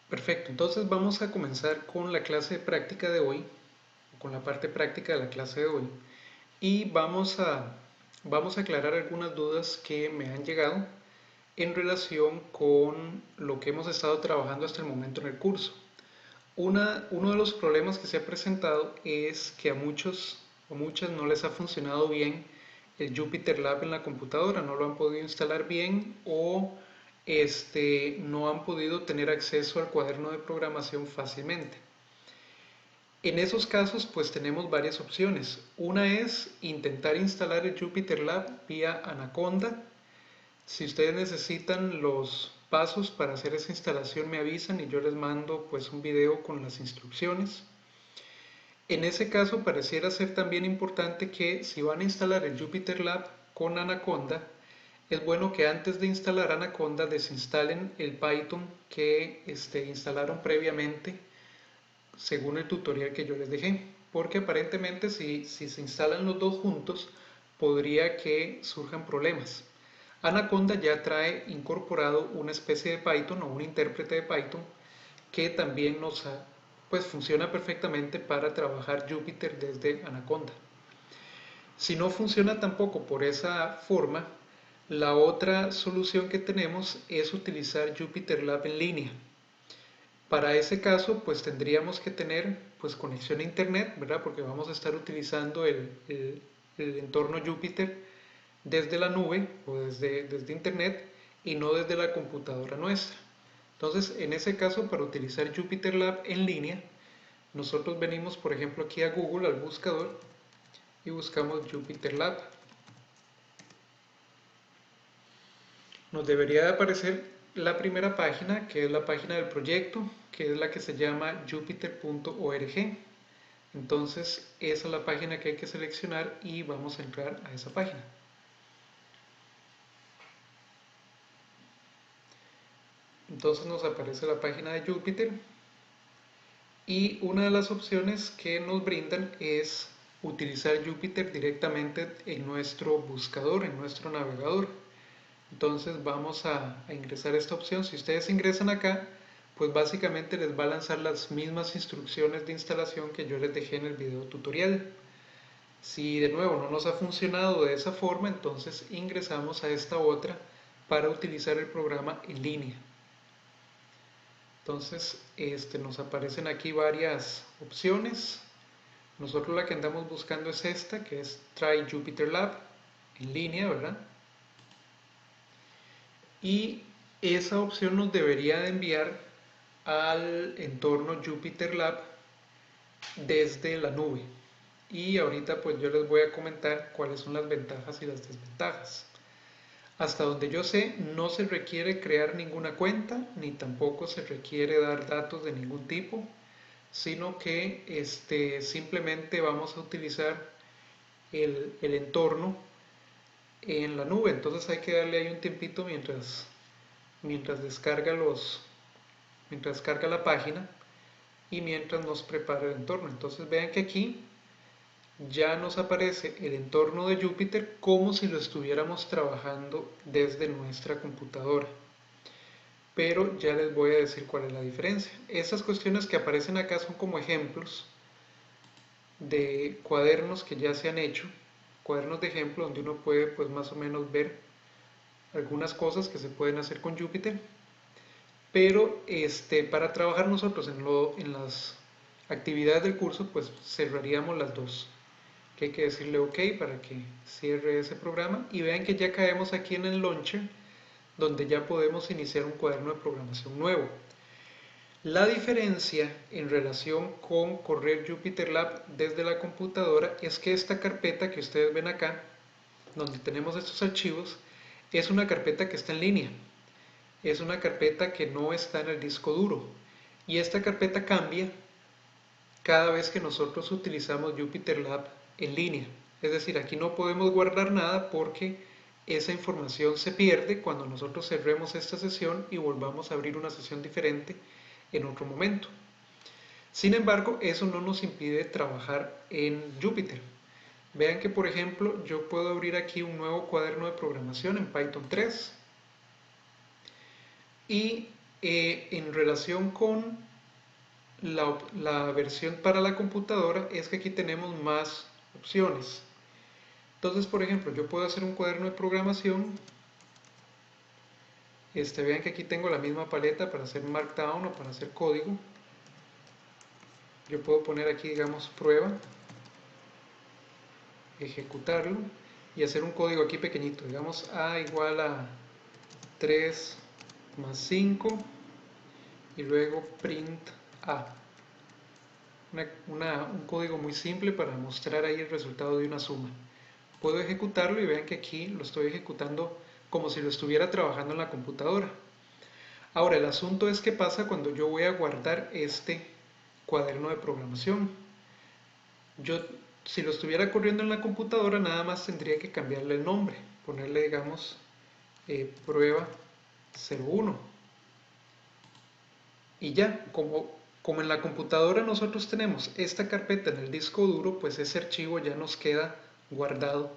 Perfecto, entonces vamos a comenzar con la clase de práctica de hoy, con la parte práctica de la clase de hoy, y vamos a aclarar algunas dudas que me han llegado en relación con lo que hemos estado trabajando hasta el momento en el curso. Uno de los problemas que se ha presentado es que a muchos o muchas no les ha funcionado bien el Jupyter Lab en la computadora, no lo han podido instalar bien o no han podido tener acceso al cuaderno de programación fácilmente. En esos casos, pues tenemos varias opciones. Una es intentar instalar el Jupyter Lab vía Anaconda. Si ustedes necesitan los pasos para hacer esa instalación, me avisan y yo les mando pues un video con las instrucciones. En ese caso, pareciera ser también importante que si van a instalar el Jupyter Lab con Anaconda, es bueno que antes de instalar Anaconda desinstalen el Python que instalaron previamente según el tutorial que yo les dejé, porque aparentemente si se instalan los dos juntos podría que surjan problemas. Anaconda ya trae incorporado una especie de Python o un intérprete de Python que también pues funciona perfectamente para trabajar Jupyter desde Anaconda. Si no funciona tampoco por esa forma, la otra solución que tenemos es utilizar Jupyter Lab en línea. Para ese caso, pues tendríamos que tener pues conexión a internet, ¿verdad? Porque vamos a estar utilizando el entorno Jupyter desde la nube o desde internet y no desde la computadora nuestra. Entonces, en ese caso, para utilizar Jupyter Lab en línea, nosotros venimos, por ejemplo, aquí a Google, al buscador, y buscamos Jupyter Lab. Nos debería de aparecer la primera página, que es la página del proyecto, que es la que se llama jupyter.org. Entonces, esa es la página que hay que seleccionar y vamos a entrar a esa página. Entonces nos aparece la página de Jupyter y una de las opciones que nos brindan es utilizar Jupyter directamente en nuestro buscador, en nuestro navegador. Entonces vamos a ingresar esta opción. Si ustedes ingresan acá, pues básicamente les va a lanzar las mismas instrucciones de instalación que yo les dejé en el video tutorial. Si de nuevo no nos ha funcionado de esa forma, entonces ingresamos a esta otra para utilizar el programa en línea. Entonces nos aparecen aquí varias opciones. Nosotros la que andamos buscando es esta, que es Try Jupyter Lab en línea, ¿verdad? Y esa opción nos debería de enviar al entorno Jupyter Lab desde la nube. Y ahorita pues yo les voy a comentar cuáles son las ventajas y las desventajas. Hasta donde yo sé, no se requiere crear ninguna cuenta, ni tampoco se requiere dar datos de ningún tipo, sino que simplemente vamos a utilizar el entorno en la nube. Entonces hay que darle ahí un tiempito mientras mientras carga la página y mientras nos prepara el entorno. Entonces vean que aquí ya nos aparece el entorno de Jupyter como si lo estuviéramos trabajando desde nuestra computadora. Pero ya les voy a decir cuál es la diferencia. Estas cuestiones que aparecen acá son como ejemplos de cuadernos que ya se han hecho, cuadernos de ejemplo donde uno puede pues más o menos ver algunas cosas que se pueden hacer con Jupyter. Pero para trabajar nosotros en las actividades del curso, pues cerraríamos las dos. Que hay que decirle OK para que cierre ese programa. Y vean que ya caemos aquí en el launcher, donde ya podemos iniciar un cuaderno de programación nuevo. La diferencia en relación con correr Jupyter Lab desde la computadora es que esta carpeta que ustedes ven acá, donde tenemos estos archivos, es una carpeta que está en línea. Es una carpeta que no está en el disco duro. Y esta carpeta cambia cada vez que nosotros utilizamos Jupyter Lab en línea. Es decir, aquí no podemos guardar nada porque esa información se pierde cuando nosotros cerremos esta sesión y volvamos a abrir una sesión diferente en otro momento. Sin embargo, eso no nos impide trabajar en Jupyter. Vean que, por ejemplo, yo puedo abrir aquí un nuevo cuaderno de programación en Python 3 y En relación con la versión para la computadora es que aquí tenemos más opciones. Entonces, por ejemplo, yo puedo hacer un cuaderno de programación. Vean que aquí tengo la misma paleta para hacer Markdown o para hacer código. Yo puedo poner aquí, digamos, prueba, ejecutarlo y hacer un código aquí pequeñito. Digamos A igual a 3 más 5 y luego print A. Un código muy simple para mostrar ahí el resultado de una suma. Puedo ejecutarlo y vean que aquí lo estoy ejecutando como si lo estuviera trabajando en la computadora. Ahora, el asunto es qué pasa cuando yo voy a guardar este cuaderno de programación. Yo, si lo estuviera corriendo en la computadora, nada más tendría que cambiarle el nombre, ponerle, digamos, prueba 01. Y ya, como en la computadora nosotros tenemos esta carpeta en el disco duro, pues ese archivo ya nos queda guardado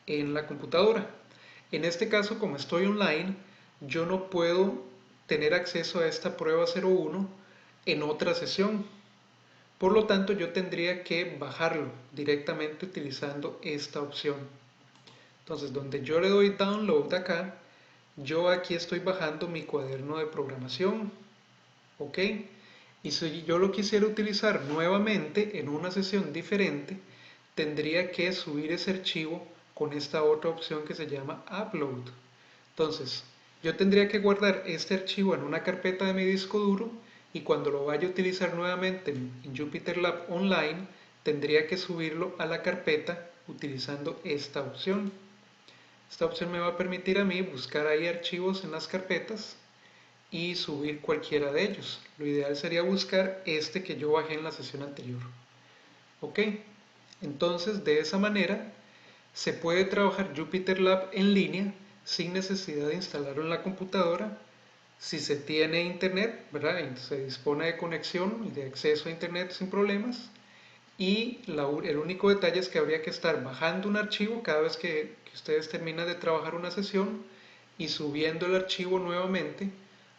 en la computadora. En este caso, como estoy online, yo no puedo tener acceso a esta prueba 01 en otra sesión. Por lo tanto, yo tendría que bajarlo directamente utilizando esta opción. Entonces, donde yo le doy download acá, yo aquí estoy bajando mi cuaderno de programación. ¿Ok? Y si yo lo quisiera utilizar nuevamente en una sesión diferente, tendría que subir ese archivo con esta otra opción que se llama Upload. Entonces, yo tendría que guardar este archivo en una carpeta de mi disco duro y cuando lo vaya a utilizar nuevamente en Jupyter Lab Online, tendría que subirlo a la carpeta utilizando esta opción. Esta opción me va a permitir a mí buscar ahí archivos en las carpetas y subir cualquiera de ellos. Lo ideal sería buscar este que yo bajé en la sesión anterior. Ok, entonces de esa manera se puede trabajar Jupyter Lab en línea sin necesidad de instalarlo en la computadora. Si se tiene internet, ¿verdad? Se dispone de conexión y de acceso a internet sin problemas. Y el único detalle es que habría que estar bajando un archivo cada vez que ustedes terminan de trabajar una sesión y subiendo el archivo nuevamente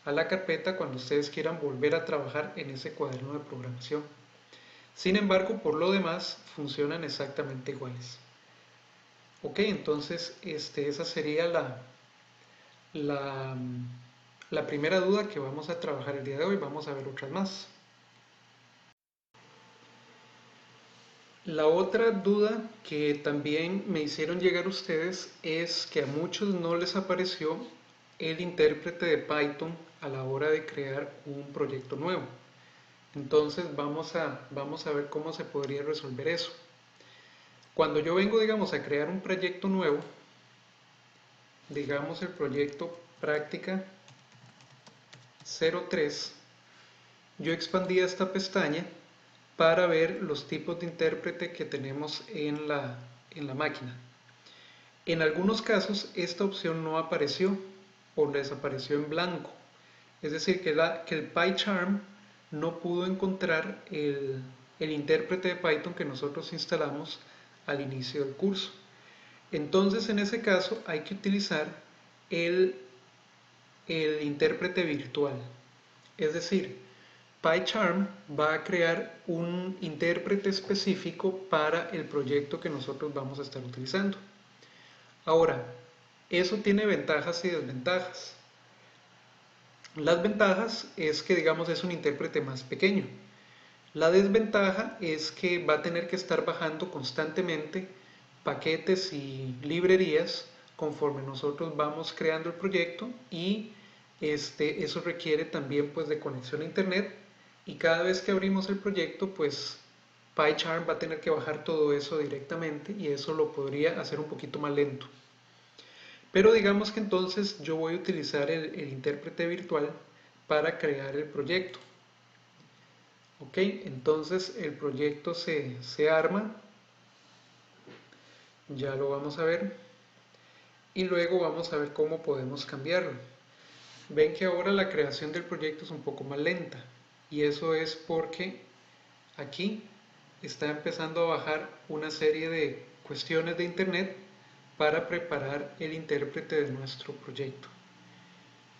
a la carpeta cuando ustedes quieran volver a trabajar en ese cuaderno de programación. Sin embargo, por lo demás, funcionan exactamente iguales. Ok, entonces esa sería la, la primera duda que vamos a trabajar el día de hoy. Vamos a ver otras más. La otra duda que también me hicieron llegar ustedes es que a muchos no les apareció el intérprete de Python a la hora de crear un proyecto nuevo. Entonces vamos a ver cómo se podría resolver eso. Cuando yo vengo, digamos, a crear un proyecto nuevo, digamos el proyecto práctica 03, yo expandí esta pestaña para ver los tipos de intérprete que tenemos en la máquina. En algunos casos esta opción no apareció o desapareció en blanco. Es decir, que el PyCharm no pudo encontrar el intérprete de Python que nosotros instalamos al inicio del curso. Entonces, en ese caso, hay que utilizar el, el intérprete virtual. Es decir, PyCharm va a crear un intérprete específico para el proyecto que nosotros vamos a estar utilizando. Ahora, eso tiene ventajas y desventajas. Las ventajas es que, digamos, es un intérprete más pequeño. La desventaja es que va a tener que estar bajando constantemente paquetes y librerías conforme nosotros vamos creando el proyecto y eso requiere también pues de conexión a internet y cada vez que abrimos el proyecto pues PyCharm va a tener que bajar todo eso directamente y eso lo podría hacer un poquito más lento. Pero digamos que entonces yo voy a utilizar el intérprete virtual para crear el proyecto. Ok, entonces el proyecto se arma, ya lo vamos a ver, y luego vamos a ver cómo podemos cambiarlo. Ven que ahora la creación del proyecto es un poco más lenta, y eso es porque aquí está empezando a bajar una serie de cuestiones de internet para preparar el intérprete de nuestro proyecto.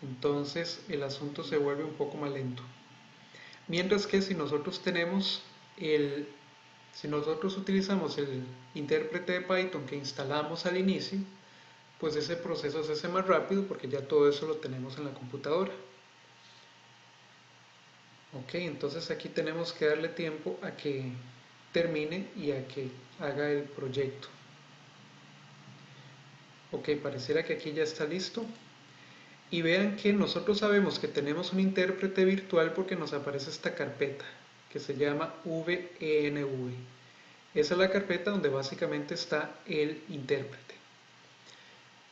Entonces el asunto se vuelve un poco más lento. Mientras que si nosotros utilizamos el intérprete de Python que instalamos al inicio, pues ese proceso se hace más rápido porque ya todo eso lo tenemos en la computadora. Ok, entonces aquí tenemos que darle tiempo a que termine y a que haga el proyecto. Ok, pareciera que aquí ya está listo. Y vean que nosotros sabemos que tenemos un intérprete virtual porque nos aparece esta carpeta que se llama venv. Esa es la carpeta donde básicamente está el intérprete.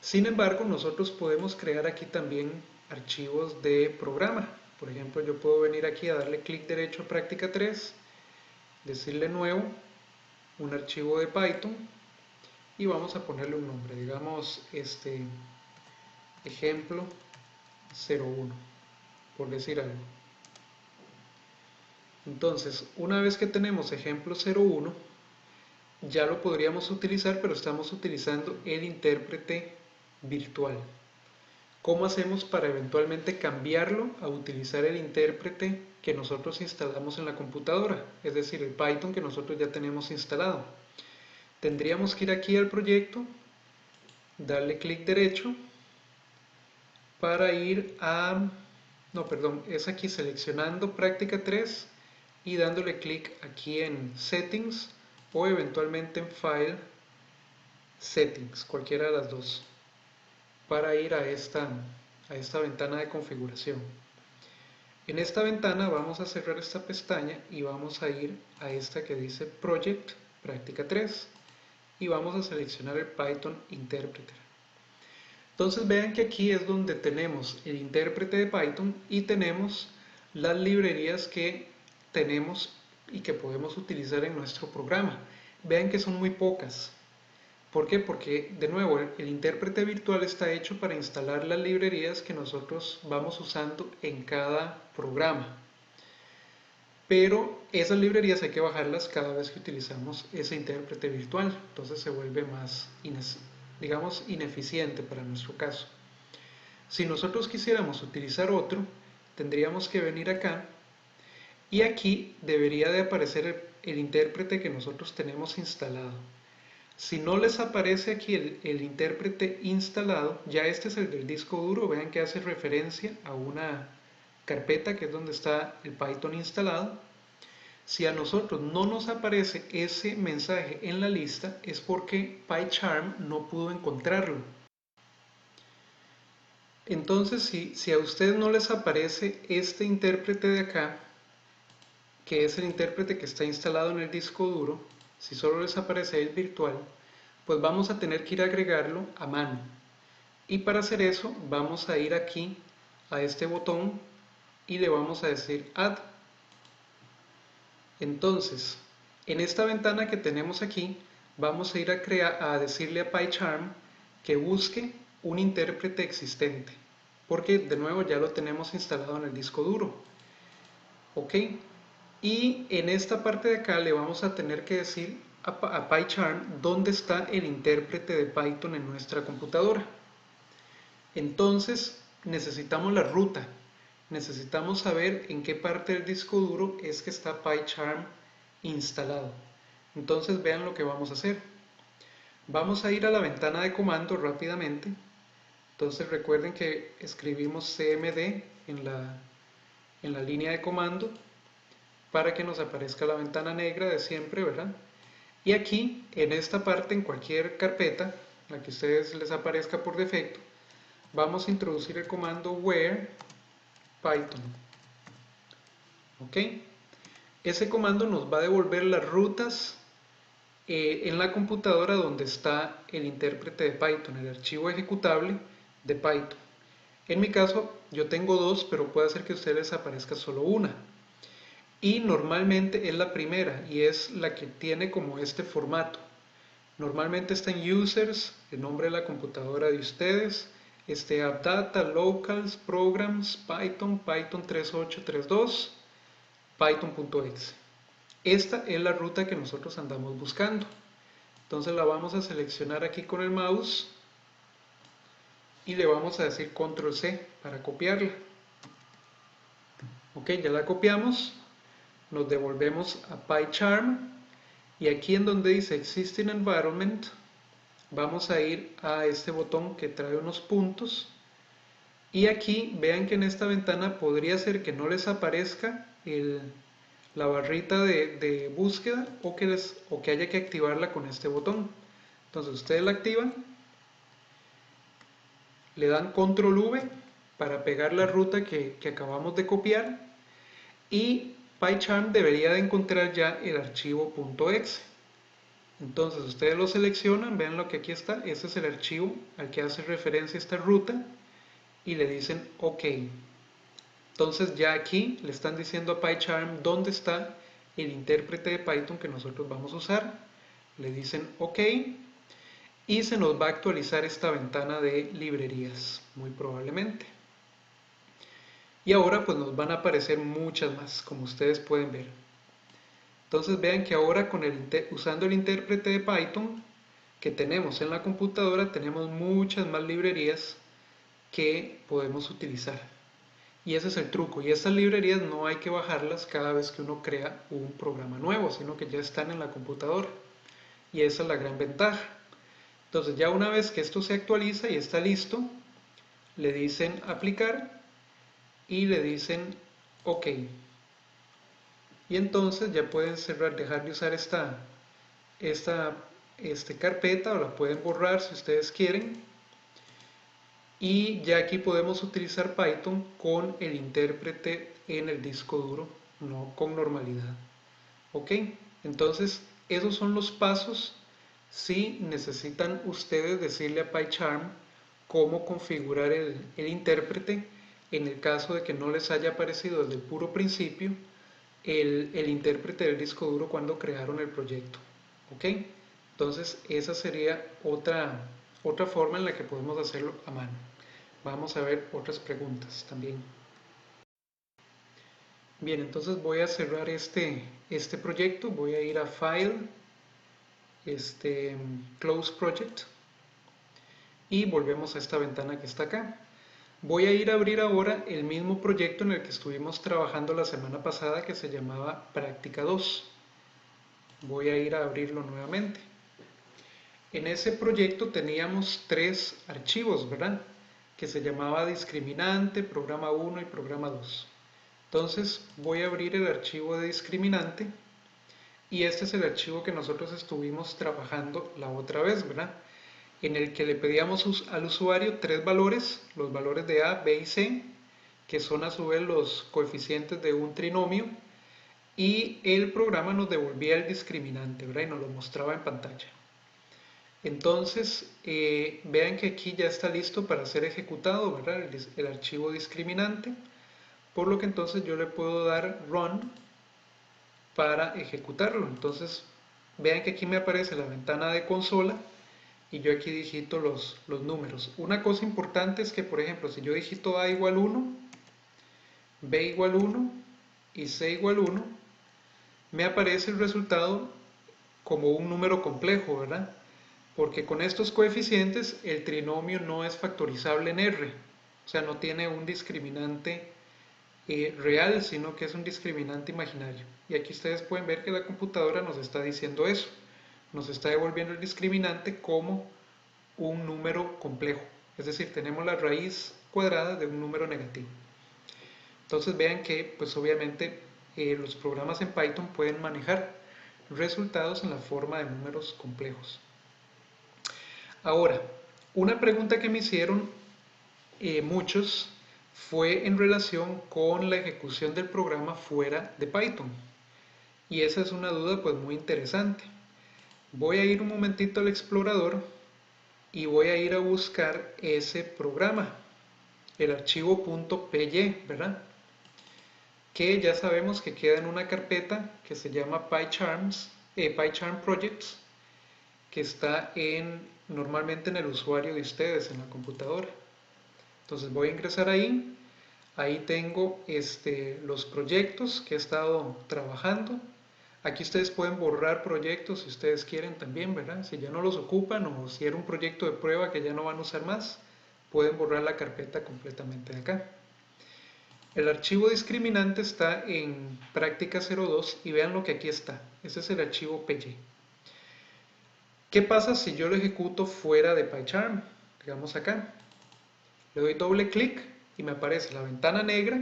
Sin embargo, nosotros podemos crear aquí también archivos de programa. Por ejemplo, yo puedo venir aquí a darle clic derecho a práctica 3, decirle nuevo, un archivo de Python y vamos a ponerle un nombre, digamos ejemplo 01, por decir algo. Entonces, una vez que tenemos ejemplo 01, ya lo podríamos utilizar, pero estamos utilizando el intérprete virtual. ¿Cómo hacemos para eventualmente cambiarlo a utilizar el intérprete que nosotros instalamos en la computadora? Es decir, el Python que nosotros ya tenemos instalado. Tendríamos que ir aquí al proyecto, darle clic derecho para ir a... No, perdón, es aquí seleccionando práctica 3 y dándole clic aquí en Settings o eventualmente en File, Settings, cualquiera de las dos, para ir a esta ventana de configuración. En esta ventana vamos a cerrar esta pestaña y vamos a ir a esta que dice Project, práctica 3 y vamos a seleccionar el Python Interpreter. Entonces vean que aquí es donde tenemos el intérprete de Python y tenemos las librerías que tenemos y que podemos utilizar en nuestro programa. Vean que son muy pocas. ¿Por qué? Porque, de nuevo, el intérprete virtual está hecho para instalar las librerías que nosotros vamos usando en cada programa. Pero esas librerías hay que bajarlas cada vez que utilizamos ese intérprete virtual. Entonces se vuelve más, digamos, ineficiente para nuestro caso. Si nosotros quisiéramos utilizar otro, tendríamos que venir acá y aquí debería de aparecer el intérprete que nosotros tenemos instalado. Si no les aparece aquí el intérprete instalado, ya este es el del disco duro, vean que hace referencia a una carpeta que es donde está el Python instalado. Si a nosotros no nos aparece ese mensaje en la lista es porque PyCharm no pudo encontrarlo. Entonces, si a ustedes no les aparece este intérprete de acá, que es el intérprete que está instalado en el disco duro, si solo les aparece el virtual, pues vamos a tener que ir a agregarlo a mano. Y para hacer eso, vamos a ir aquí a este botón y le vamos a decir Add. Entonces, en esta ventana que tenemos aquí, vamos a ir a decirle a PyCharm que busque un intérprete existente, porque de nuevo ya lo tenemos instalado en el disco duro. Ok, y en esta parte de acá le vamos a tener que decir a PyCharm dónde está el intérprete de Python en nuestra computadora. Entonces necesitamos la ruta, necesitamos saber en qué parte del disco duro es que está PyCharm instalado. Entonces vean lo que vamos a hacer. Vamos a ir a la ventana de comando rápidamente. Entonces recuerden que escribimos cmd en la línea de comando para que nos aparezca la ventana negra de siempre, ¿verdad? Y aquí, en esta parte, en cualquier carpeta, la que a ustedes les aparezca por defecto, vamos a introducir el comando where python. ¿Ok? Ese comando nos va a devolver las rutas en la computadora donde está el intérprete de Python, el archivo ejecutable de Python. En mi caso, yo tengo dos, pero puede ser que a ustedes les aparezca solo una. Y normalmente es la primera y es la que tiene como este formato. Normalmente está en users, el nombre de la computadora de ustedes, AppData, locals, programs, Python, Python 3832, python.exe. Esta es la ruta que nosotros andamos buscando. Entonces la vamos a seleccionar aquí con el mouse y le vamos a decir control C para copiarla. Ok, ya la copiamos, nos devolvemos a PyCharm y aquí en donde dice Existing Environment vamos a ir a este botón que trae unos puntos y aquí vean que en esta ventana podría ser que no les aparezca la barrita de búsqueda o que haya que activarla con este botón. Entonces ustedes la activan, le dan control V para pegar la ruta que acabamos de copiar y PyCharm debería de encontrar ya el archivo .exe. Entonces ustedes lo seleccionan, vean lo que aquí está, ese es el archivo al que hace referencia esta ruta y le dicen OK. Entonces ya aquí le están diciendo a PyCharm dónde está el intérprete de Python que nosotros vamos a usar. Le dicen OK y se nos va a actualizar esta ventana de librerías, muy probablemente. Y ahora pues nos van a aparecer muchas más, como ustedes pueden ver. Entonces vean que ahora usando el intérprete de Python que tenemos en la computadora, tenemos muchas más librerías que podemos utilizar. Y ese es el truco. Y estas librerías no hay que bajarlas cada vez que uno crea un programa nuevo, sino que ya están en la computadora. Y esa es la gran ventaja. Entonces ya una vez que esto se actualiza y está listo, le dicen aplicar y le dicen OK. Y entonces ya pueden dejar de usar esta carpeta o la pueden borrar si ustedes quieren. Y ya aquí podemos utilizar Python con el intérprete en el disco duro, no con normalidad. Ok, entonces esos son los pasos si necesitan ustedes decirle a PyCharm cómo configurar el intérprete en el caso de que no les haya aparecido desde el puro principio el intérprete del disco duro cuando crearon el proyecto. Ok, entonces esa sería otra forma en la que podemos hacerlo a mano. Vamos a ver otras preguntas también. Bien, entonces voy a cerrar este proyecto, voy a ir a File, Close Project y volvemos a esta ventana que está acá. Voy a ir a abrir ahora el mismo proyecto en el que estuvimos trabajando la semana pasada que se llamaba Práctica 2. Voy a ir a abrirlo nuevamente. En ese proyecto teníamos 3 archivos, ¿verdad? Que se llamaba discriminante, programa 1 y programa 2. Entonces voy a abrir el archivo de discriminante y este es el archivo que nosotros estuvimos trabajando la otra vez, ¿verdad? En el que le pedíamos al usuario 3 valores, los valores de A, B y C, que son a su vez los coeficientes de un trinomio, y el programa nos devolvía el discriminante, ¿verdad? Y nos lo mostraba en pantalla. Entonces, vean que aquí ya está listo para ser ejecutado, ¿verdad? El archivo discriminante, por lo que entonces yo le puedo dar run para ejecutarlo. Entonces, vean que aquí me aparece la ventana de consola y yo aquí digito los números. Una cosa importante es que, por ejemplo, si yo digito A igual 1, B igual 1 y C igual 1, me aparece el resultado como un número complejo, ¿verdad? Porque con estos coeficientes el trinomio no es factorizable en R, o sea, no tiene un discriminante real, sino que es un discriminante imaginario. Y aquí ustedes pueden ver que la computadora nos está diciendo eso, nos está devolviendo el discriminante como un número complejo, es decir, tenemos la raíz cuadrada de un número negativo. Entonces vean que pues obviamente los programas en Python pueden manejar resultados en la forma de números complejos. Ahora, una pregunta que me hicieron muchos fue en relación con la ejecución del programa fuera de Python. Y esa es una duda pues muy interesante. Voy a ir un momentito al explorador y voy a ir a buscar ese programa, el archivo .py, ¿verdad? Que ya sabemos que queda en una carpeta que se llama PyCharm Projects, que está normalmente en el usuario de ustedes en la computadora. Entonces voy a ingresar ahí. Ahí tengo los proyectos que he estado trabajando. Aquí ustedes pueden borrar proyectos si ustedes quieren también, ¿verdad? Si ya no los ocupan o si era un proyecto de prueba que ya no van a usar más, pueden borrar la carpeta completamente de acá. El archivo discriminante está en práctica 02 y vean lo que aquí está. Ese es el archivo PY. ¿Qué pasa si yo lo ejecuto fuera de PyCharm? Digamos acá. Le doy doble clic y me aparece la ventana negra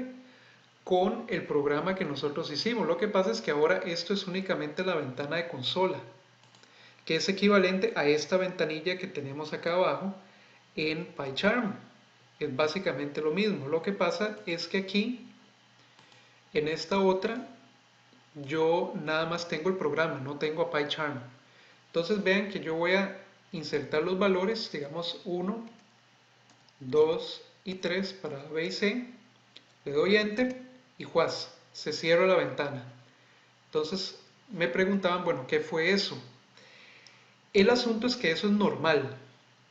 con el programa que nosotros hicimos. Lo que pasa es que ahora esto es únicamente la ventana de consola, que es equivalente a esta ventanilla que tenemos acá abajo en PyCharm. Es básicamente lo mismo. Lo que pasa es que aquí, en esta otra, yo nada más tengo el programa, no tengo a PyCharm. Entonces vean que yo voy a insertar los valores, digamos 1, 2 y 3 para B y C. Le doy Enter y ¡juas! Se cierra la ventana. Entonces me preguntaban, bueno, ¿qué fue eso? El asunto es que eso es normal,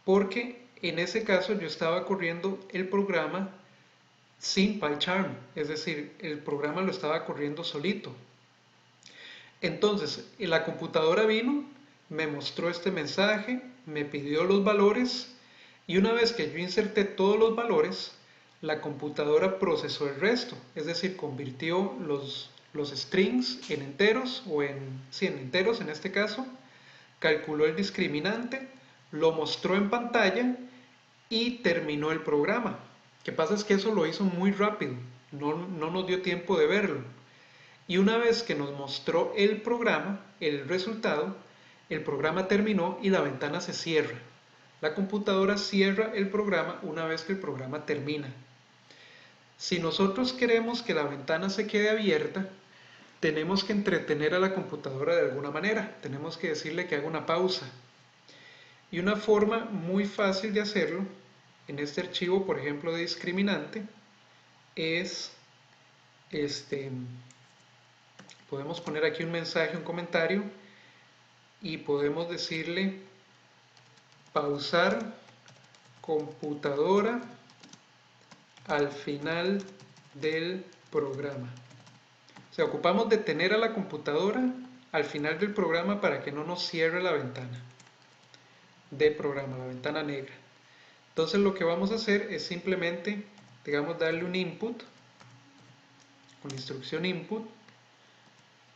porque en ese caso yo estaba corriendo el programa sin PyCharm, es decir, el programa lo estaba corriendo solito. Entonces, la computadora vino, me mostró este mensaje, me pidió los valores y una vez que yo inserté todos los valores, la computadora procesó el resto, es decir, convirtió los strings en enteros en enteros en este caso, calculó el discriminante, lo mostró en pantalla y terminó el programa. Lo que pasa es que eso lo hizo muy rápido, no nos dio tiempo de verlo. Y una vez que nos mostró el programa, el resultado, el programa terminó y la ventana se cierra. La computadora cierra el programa una vez que el programa termina. Si nosotros queremos que la ventana se quede abierta, tenemos que entretener a la computadora de alguna manera. Tenemos que decirle que haga una pausa. Y una forma muy fácil de hacerlo, en este archivo, por ejemplo, de discriminante, es podemos poner aquí un mensaje, un comentario, y podemos decirle pausar computadora al final del programa. O sea, ocupamos detener a la computadora al final del programa para que no nos cierre la ventana de programa, la ventana negra. Entonces lo que vamos a hacer es simplemente, digamos, darle un input con la instrucción input,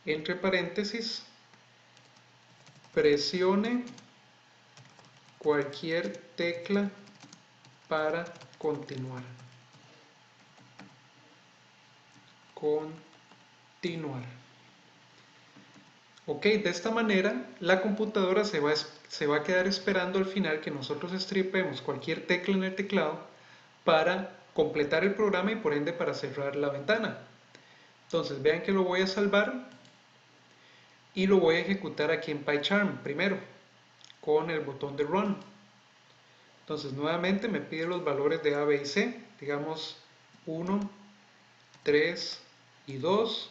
entre paréntesis, presione cualquier tecla para continuar. Continuar. Ok, de esta manera la computadora se va a quedar esperando al final que nosotros estripemos cualquier tecla en el teclado para completar el programa y por ende para cerrar la ventana. Entonces vean que lo voy a salvar y lo voy a ejecutar aquí en PyCharm primero con el botón de Run. Entonces nuevamente me pide los valores de A, B y C, digamos 1, 3 y 2.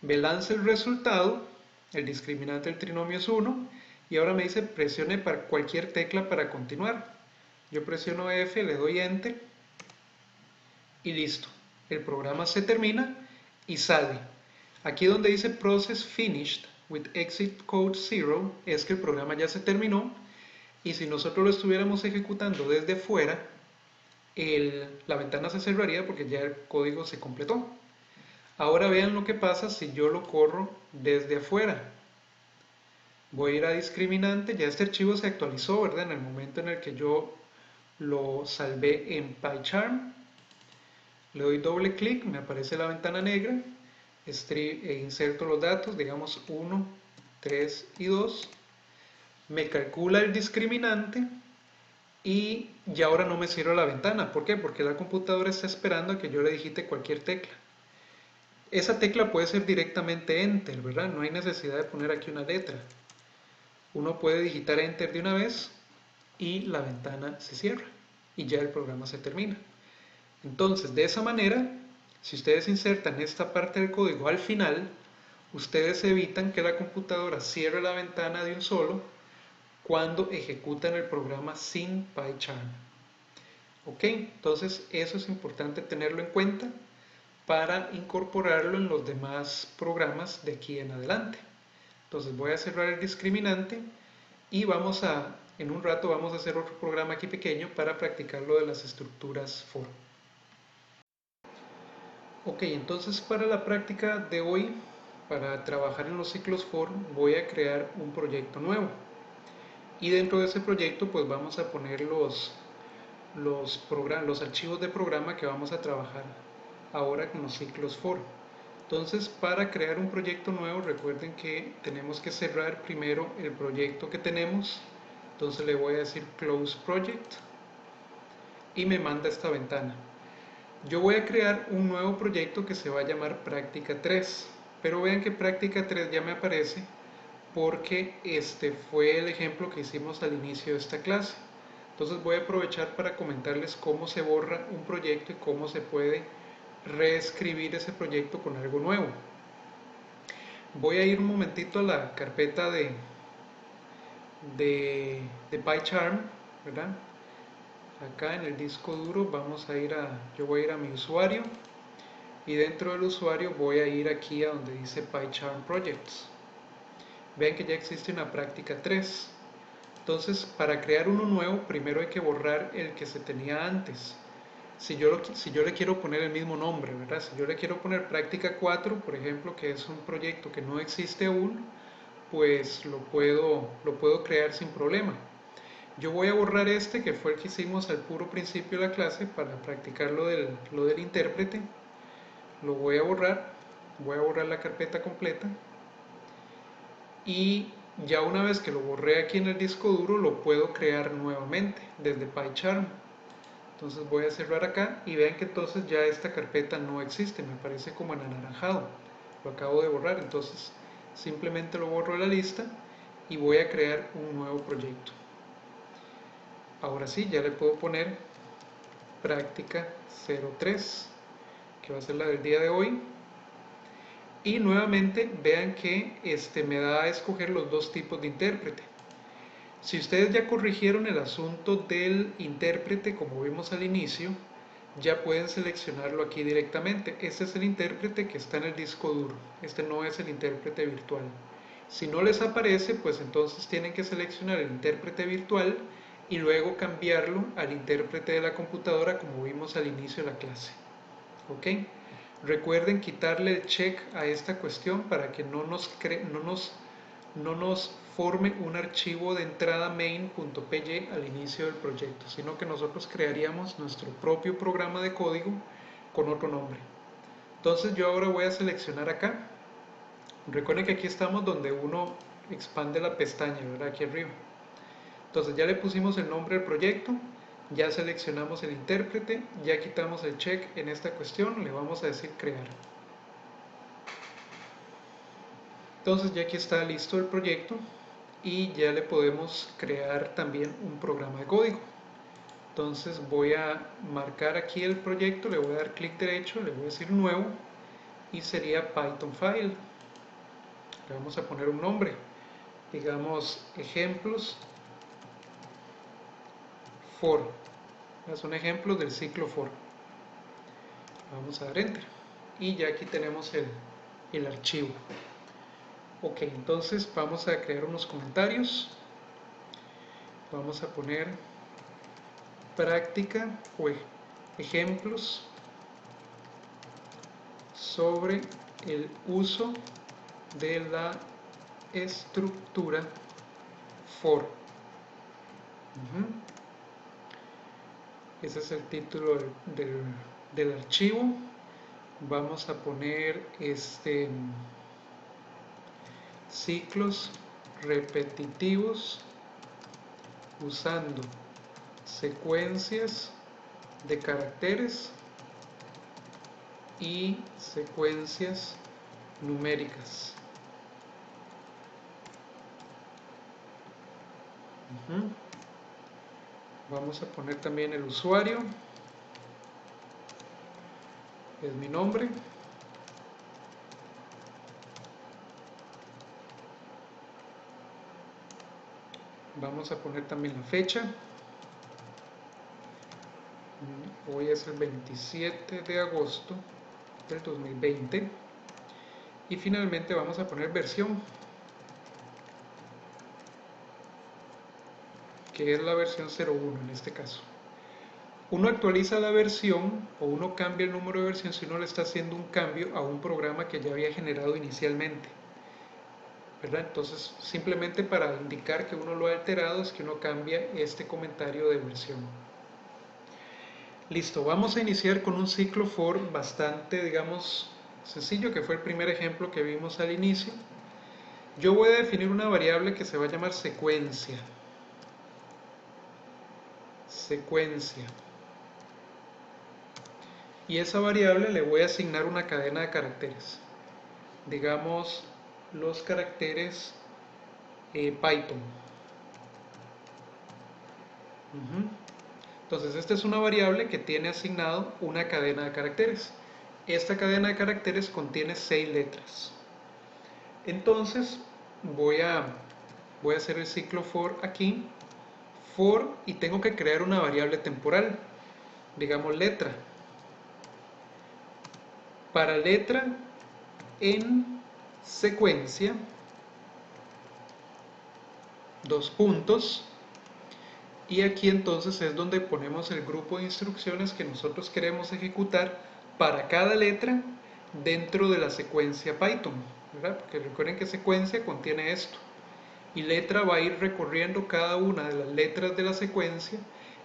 Me lanza el resultado, el discriminante del trinomio es 1 y ahora me dice presione para cualquier tecla para continuar. Yo presiono F, le doy Enter y listo. El programa se termina y sale. Aquí donde dice Process Finished with Exit Code 0 es que el programa ya se terminó y si nosotros lo estuviéramos ejecutando desde fuera, la ventana se cerraría porque ya el código se completó. Ahora vean lo que pasa si yo lo corro desde afuera. Voy a ir a discriminante, ya este archivo se actualizó, ¿verdad? En el momento en el que yo lo salvé en PyCharm. Le doy doble clic, me aparece la ventana negra, inserto los datos, digamos 1, 3 y 2. Me calcula el discriminante y ya ahora no me cierra la ventana. ¿Por qué? Porque la computadora está esperando a que yo le digite cualquier tecla. Esa tecla puede ser directamente Enter, ¿verdad? No hay necesidad de poner aquí una letra. Uno puede digitar Enter de una vez y la ventana se cierra y ya el programa se termina. Entonces, de esa manera, si ustedes insertan esta parte del código al final, ustedes evitan que la computadora cierre la ventana de un solo cuando ejecutan el programa sin PyCharm. Ok, entonces eso es importante tenerlo en cuenta para incorporarlo en los demás programas de aquí en adelante. Entonces voy a cerrar el discriminante y vamos a en un rato vamos a hacer otro programa aquí pequeño para practicar lo de las estructuras for. Ok, entonces para la práctica de hoy, para trabajar en los ciclos for, voy a crear un proyecto nuevo. Y dentro de ese proyecto pues vamos a poner los archivos de programa que vamos a trabajar ahora con los ciclos for. Entonces, para crear un proyecto nuevo, recuerden que tenemos que cerrar primero el proyecto que tenemos. Entonces le voy a decir Close Project y me manda esta ventana. Yo voy a crear un nuevo proyecto que se va a llamar Práctica 3, pero vean que Práctica 3 ya me aparece porque este fue el ejemplo que hicimos al inicio de esta clase. Entonces voy a aprovechar para comentarles cómo se borra un proyecto y cómo se puede reescribir ese proyecto con algo nuevo. Voy a ir un momentito a la carpeta de PyCharm, ¿verdad? Acá en el disco duro yo voy a ir a mi usuario y dentro del usuario voy a ir aquí a donde dice PyCharm Projects. Vean que ya existe una práctica 3. Entonces, para crear uno nuevo, primero hay que borrar el que se tenía antes. Si yo le quiero poner el mismo nombre, ¿verdad? Si yo le quiero poner práctica 4, por ejemplo, que es un proyecto que no existe aún, pues lo puedo crear sin problema. Yo voy a borrar este, que fue el que hicimos al puro principio de la clase, para practicar lo del intérprete. Lo voy a borrar la carpeta completa. Y ya una vez que lo borré aquí en el disco duro, lo puedo crear nuevamente desde PyCharm. Entonces voy a cerrar acá y vean que entonces ya esta carpeta no existe, me aparece como en anaranjado. Lo acabo de borrar, entonces simplemente lo borro de la lista y voy a crear un nuevo proyecto. Ahora sí, ya le puedo poner práctica 03, que va a ser la del día de hoy. Y nuevamente vean que me da a escoger los dos tipos de intérprete. Si ustedes ya corrigieron el asunto del intérprete como vimos al inicio, ya pueden seleccionarlo aquí directamente. Este es el intérprete que está en el disco duro, este no es el intérprete virtual. Si no les aparece, pues entonces tienen que seleccionar el intérprete virtual y luego cambiarlo al intérprete de la computadora como vimos al inicio de la clase. ¿Ok? Recuerden quitarle el check a esta cuestión para que no nos forme un archivo de entrada main.py al inicio del proyecto, sino que nosotros crearíamos nuestro propio programa de código con otro nombre. Entonces yo ahora voy a seleccionar acá. Recuerden que aquí estamos donde uno expande la pestaña, ¿verdad? Aquí arriba. Entonces ya le pusimos el nombre del proyecto, ya seleccionamos el intérprete, ya quitamos el check en esta cuestión, le vamos a decir crear. Entonces ya aquí está listo el proyecto y ya le podemos crear también un programa de código. Entonces voy a marcar aquí el proyecto, le voy a dar clic derecho, le voy a decir nuevo y sería Python File. Le vamos a poner un nombre, digamos ejemplos for. Son ejemplos del ciclo for. Vamos a dar enter y ya aquí tenemos el archivo. Ok, entonces vamos a crear unos comentarios. Vamos a poner práctica o ejemplos sobre el uso de la estructura for. Ese es el título del archivo. Vamos a poner ciclos repetitivos usando secuencias de caracteres y secuencias numéricas. Vamos a poner también el usuario, es mi nombre. Vamos a poner también la fecha. Hoy es el 27 de agosto del 2020. Y finalmente vamos a poner versión. Ok, que es la versión 0.1 en este caso. Uno actualiza la versión o uno cambia el número de versión si uno le está haciendo un cambio a un programa que ya había generado inicialmente, ¿verdad? Entonces, simplemente para indicar que uno lo ha alterado es que uno cambia este comentario de versión. Listo, vamos a iniciar con un ciclo for bastante, digamos, sencillo, que fue el primer ejemplo que vimos al inicio. Yo voy a definir una variable que se va a llamar secuencia. Secuencia. Y esa variable le voy a asignar una cadena de caracteres. Digamos, los caracteres Python. Entonces, esta es una variable que tiene asignado una cadena de caracteres. Esta cadena de caracteres contiene 6 letras. Entonces, voy a hacer el ciclo for aquí, for, y tengo que crear una variable temporal, digamos letra. Para letra en secuencia, dos puntos, y aquí entonces es donde ponemos el grupo de instrucciones que nosotros queremos ejecutar para cada letra dentro de la secuencia Python, ¿verdad? Porque recuerden que secuencia contiene esto, y letra va a ir recorriendo cada una de las letras de la secuencia,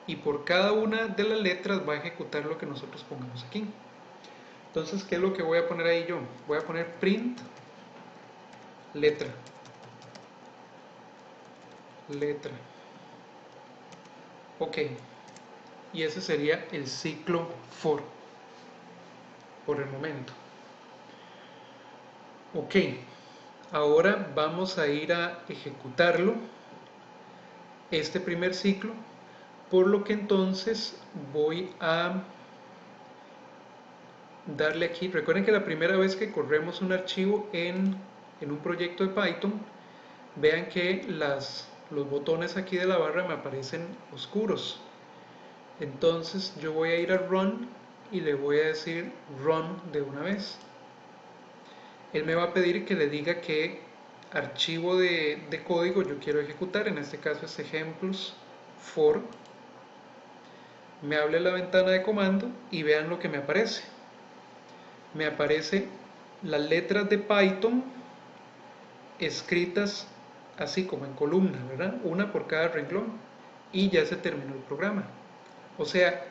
y por cada una de las letras va a ejecutar lo que nosotros pongamos aquí. Entonces, ¿qué es lo que voy a poner ahí yo? Voy a poner print letra. Letra. Ok. Y ese sería el ciclo for por el momento. Ok. Ahora vamos a ir a ejecutarlo, este primer ciclo, por lo que entonces voy a darle aquí. Recuerden que la primera vez que corremos un archivo en un proyecto de Python, vean que los botones aquí de la barra me aparecen oscuros. Entonces yo voy a ir a run y le voy a decir run de una vez. Él me va a pedir que le diga qué archivo de código yo quiero ejecutar. En este caso es ejemplos for. Me abre la ventana de comando y vean lo que me aparece. Me aparece las letras de Python escritas así como en columna, ¿verdad? Una por cada renglón, y ya se terminó el programa. O sea,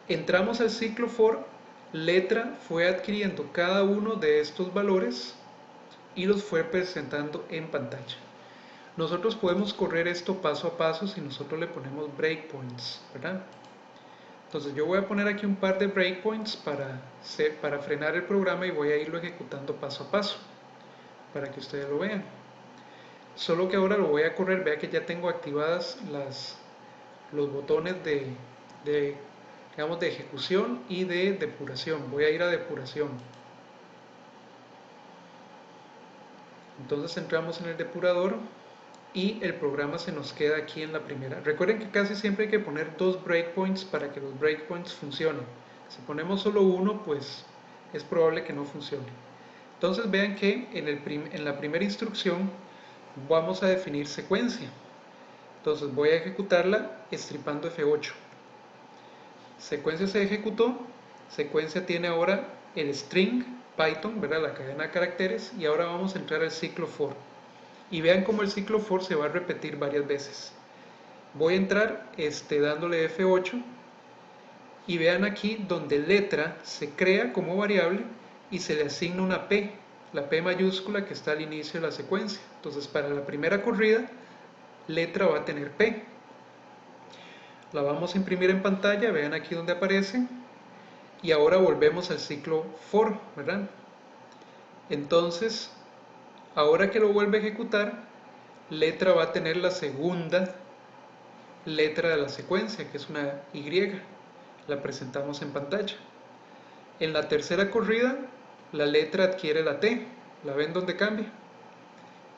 entramos al ciclo for, letra fue adquiriendo cada uno de estos valores y los fue presentando en pantalla. Nosotros podemos correr esto paso a paso si nosotros le ponemos breakpoints, ¿verdad? Entonces yo voy a poner aquí un par de breakpoints para frenar el programa, y voy a irlo ejecutando paso a paso para que ustedes lo vean. Solo que ahora lo voy a correr, vea que ya tengo activadas los botones digamos, de ejecución y de depuración. Voy a ir a depuración. Entonces entramos en el depurador y el programa se nos queda aquí en la primera. Recuerden que casi siempre hay que poner 2 breakpoints para que los breakpoints funcionen. Si ponemos solo uno, pues es probable que no funcione. Entonces vean que en la primera instrucción vamos a definir secuencia. Entonces voy a ejecutarla estripando F8. Secuencia se ejecutó. Secuencia tiene ahora el string Python, ¿verdad? La cadena de caracteres, y ahora vamos a entrar al ciclo for. Y vean cómo el ciclo for se va a repetir varias veces. Voy a entrar dándole F8, y vean aquí donde letra se crea como variable y se le asigna una P, la P mayúscula que está al inicio de la secuencia. Entonces para la primera corrida, letra va a tener P. La vamos a imprimir en pantalla, vean aquí donde aparece, y ahora volvemos al ciclo for, ¿verdad? Entonces, ahora que lo vuelve a ejecutar, letra va a tener la segunda letra de la secuencia, que es una Y, la presentamos en pantalla. En la tercera corrida, la letra adquiere la T, la ven donde cambia,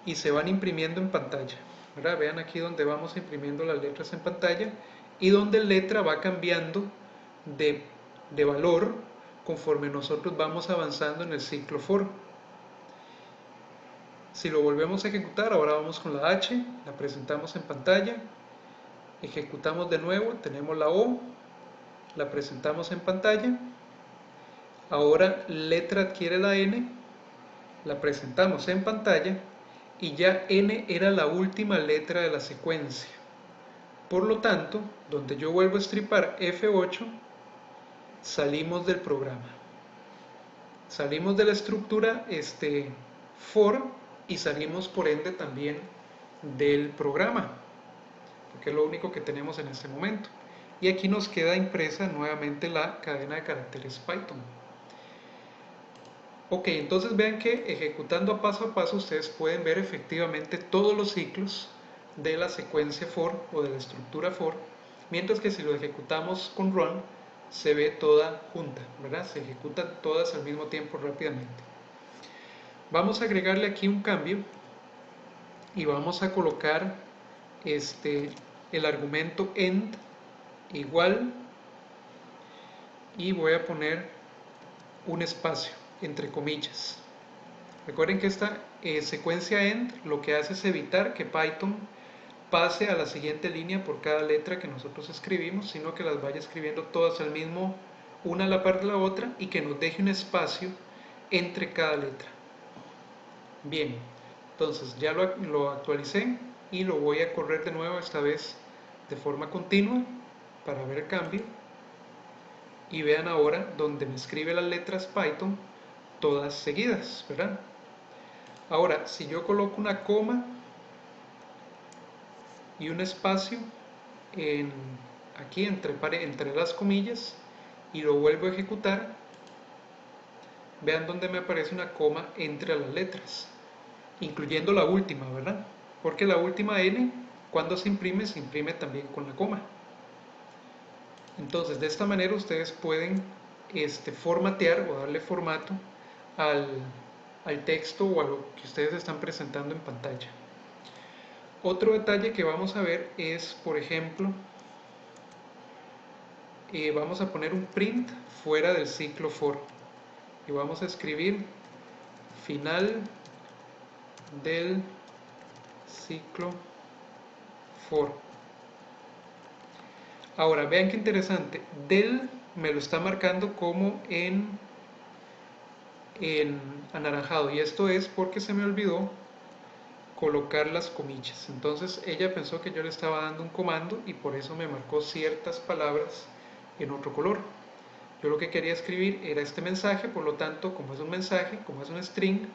y se van imprimiendo en pantalla, ¿verdad? Vean aquí donde vamos imprimiendo las letras en pantalla, y donde letra va cambiando de valor conforme nosotros vamos avanzando en el ciclo for. Si lo volvemos a ejecutar, ahora vamos con la H, la presentamos en pantalla, Ejecutamos de nuevo, tenemos la O, la presentamos en pantalla. Ahora letra adquiere la N, la presentamos en pantalla y ya N era la última letra de la secuencia. Por lo tanto, donde yo vuelvo a estripar F8, salimos del programa. Salimos de la estructura for y salimos por ende también del programa, porque es lo único que tenemos en este momento. Y aquí nos queda impresa nuevamente la cadena de caracteres Python. Ok, entonces vean que ejecutando a paso ustedes pueden ver efectivamente todos los ciclos de la secuencia for o de la estructura for, mientras que si lo ejecutamos con run se ve toda junta, ¿verdad? Se ejecutan todas al mismo tiempo rápidamente. Vamos a agregarle aquí un cambio y vamos a colocar el argumento end igual y voy a poner un espacio entre comillas. Recuerden que esta secuencia end lo que hace es evitar que Python pase a la siguiente línea por cada letra que nosotros escribimos, sino que las vaya escribiendo todas al mismo, una a la par de la otra, y que nos deje un espacio entre cada letra. Bien, entonces ya lo actualicé y lo voy a correr de nuevo, esta vez de forma continua, para ver el cambio. Y vean ahora donde me escribe las letras Python todas seguidas, ¿verdad? Ahora, si yo coloco una coma y un espacio aquí entre las comillas y lo vuelvo a ejecutar, vean donde me aparece una coma entre las letras, incluyendo la última, ¿verdad? Porque la última N, cuando se imprime también con la coma. Entonces, de esta manera ustedes pueden formatear o darle formato al texto o a lo que ustedes están presentando en pantalla. Otro detalle que vamos a ver es, por ejemplo, vamos a poner un print fuera del ciclo for y vamos a escribir final del ciclo for. Ahora vean qué interesante, del me lo está marcando como en anaranjado, y esto es porque se me olvidó colocar las comillas. Entonces ella pensó que yo le estaba dando un comando y por eso me marcó ciertas palabras en otro color. Yo lo que quería escribir era este mensaje, por lo tanto, como es un mensaje, como es un string,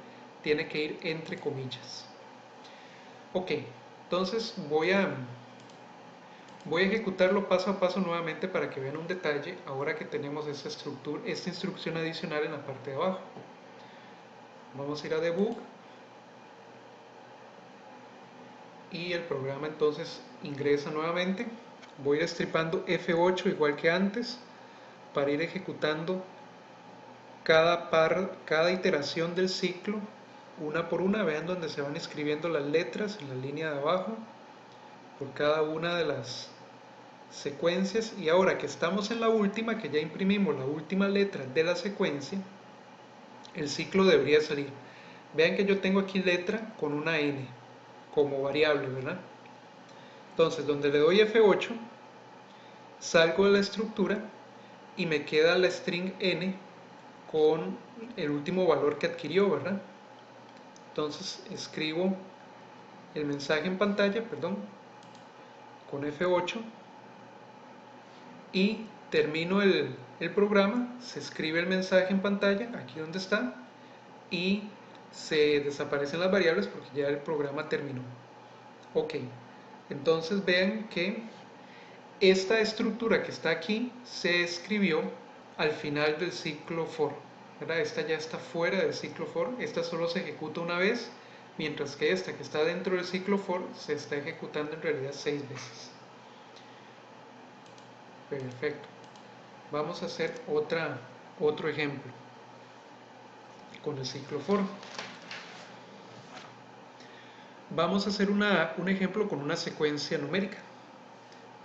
tiene que ir entre comillas. Ok, entonces voy a ejecutarlo paso a paso nuevamente para que vean un detalle ahora que tenemos esta instrucción adicional en la parte de abajo. Vamos a ir a debug y el programa entonces ingresa nuevamente. Voy a ir estripando F8 igual que antes para ir ejecutando cada iteración del ciclo una por una. Vean donde se van escribiendo las letras en la línea de abajo por cada una de las secuencias, y ahora que estamos en la última, que ya imprimimos la última letra de la secuencia, el ciclo debería salir. Vean que yo tengo aquí letra con una N como variable, ¿verdad? Entonces donde le doy F8 salgo de la estructura y me queda la string N con el último valor que adquirió, ¿verdad? Entonces escribo el mensaje en pantalla, perdón, con F8 y termino el programa, se escribe el mensaje en pantalla, aquí donde está, y se desaparecen las variables porque ya el programa terminó. Ok, entonces vean que esta estructura que está aquí se escribió al final del ciclo for, ¿verdad? Esta ya está fuera del ciclo for, esta solo se ejecuta una vez, mientras que esta que está dentro del ciclo for se está ejecutando en realidad 6 veces. Perfecto. Vamos a hacer otro ejemplo con el ciclo for. Vamos a hacer un ejemplo con una secuencia numérica.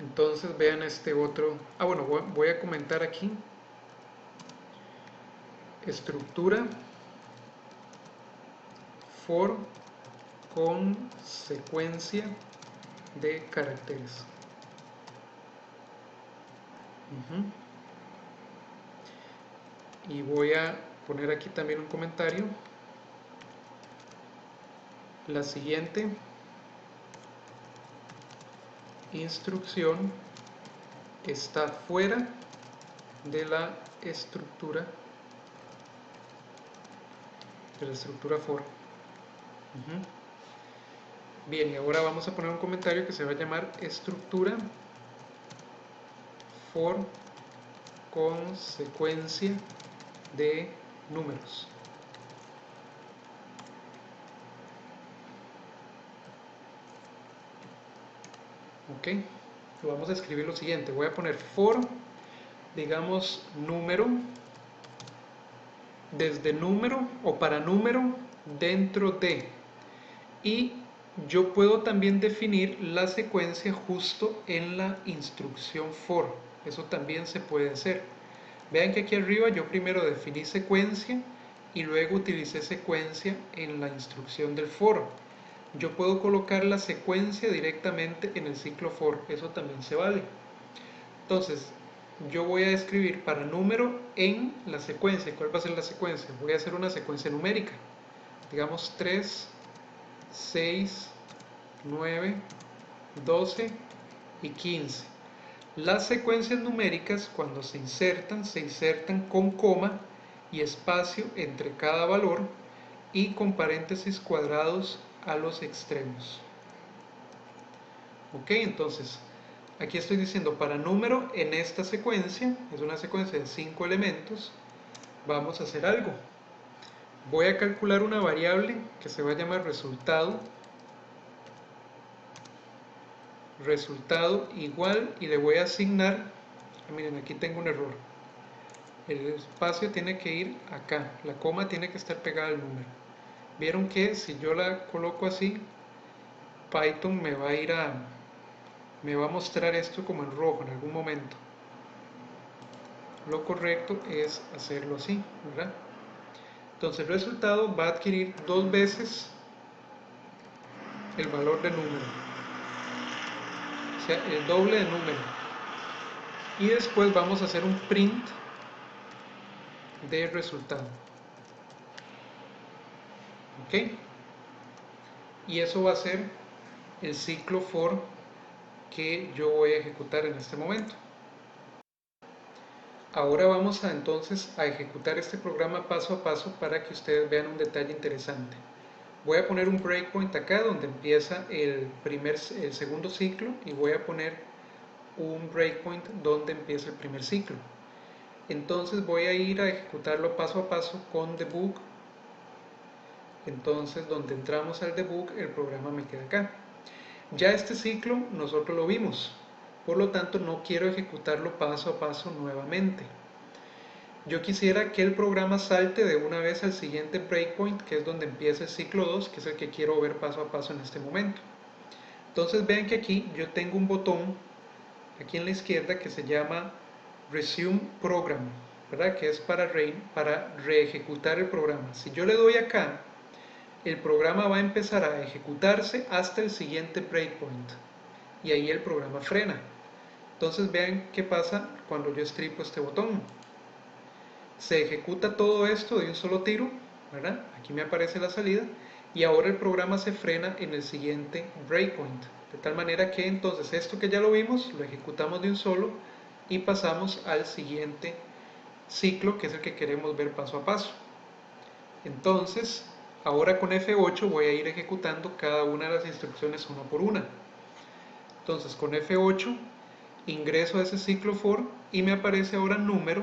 Entonces vean este otro. Bueno, voy a comentar aquí. Estructura for con secuencia de caracteres. Ujú. Y voy a poner aquí también un comentario. La siguiente instrucción está fuera de la estructura for. Ujú. Bien, y ahora vamos a poner un comentario que se va a llamar estructura for consecuencia de números. Ok, vamos a escribir lo siguiente. Voy a poner for, digamos, número, desde número o para número dentro de. Y yo puedo también definir la secuencia justo en la instrucción for. Eso también se puede hacer. Vean que aquí arriba yo primero definí secuencia y luego utilicé secuencia en la instrucción del for. Yo puedo colocar la secuencia directamente en el ciclo for. Eso también se vale. Entonces, yo voy a escribir para número en la secuencia. ¿Cuál va a ser la secuencia? Voy a hacer una secuencia numérica. Digamos 3, 6, 9, 12 y 15. Las secuencias numéricas, cuando se insertan con coma y espacio entre cada valor y con paréntesis cuadrados a los extremos. Ok, entonces aquí estoy diciendo para número en esta secuencia, es una secuencia de 5 elementos, vamos a hacer algo. Voy a calcular una variable que se va a llamar resultado igual, y le voy a asignar, miren, aquí tengo un error, el espacio tiene que ir acá, la coma tiene que estar pegada al número. Vieron que si yo la coloco así, Python me va a mostrar esto como en rojo en algún momento. Lo correcto es hacerlo así, ¿verdad? Entonces el resultado va a adquirir 2 veces el valor de número, o sea, el doble de número. Y después vamos a hacer un print de resultado. ¿Ok? Y eso va a ser el ciclo for que yo voy a ejecutar en este momento. Ahora vamos entonces a ejecutar este programa paso a paso para que ustedes vean un detalle interesante. Voy a poner un breakpoint acá donde empieza el segundo ciclo, y voy a poner un breakpoint donde empieza el primer ciclo. Entonces voy a ir a ejecutarlo paso a paso con debug. Entonces donde entramos al debug, el programa me queda acá. Ya este ciclo nosotros lo vimos, por lo tanto no quiero ejecutarlo paso a paso nuevamente. Yo quisiera que el programa salte de una vez al siguiente breakpoint, que es donde empieza el ciclo 2, que es el que quiero ver paso a paso en este momento. Entonces vean que aquí yo tengo un botón aquí en la izquierda que se llama Resume Program, ¿verdad? Que es para reejecutar el programa. Si yo le doy acá, el programa va a empezar a ejecutarse hasta el siguiente breakpoint, y ahí el programa frena. Entonces vean qué pasa cuando yo estripo este botón. Se ejecuta todo esto de un solo tiro, ¿verdad? Aquí me aparece la salida, y ahora el programa se frena en el siguiente breakpoint, de tal manera que entonces esto que ya lo vimos lo ejecutamos de un solo y pasamos al siguiente ciclo, que es el que queremos ver paso a paso. Entonces ahora con F8 voy a ir ejecutando cada una de las instrucciones una por una. Entonces con F8 ingreso a ese ciclo for y me aparece ahora número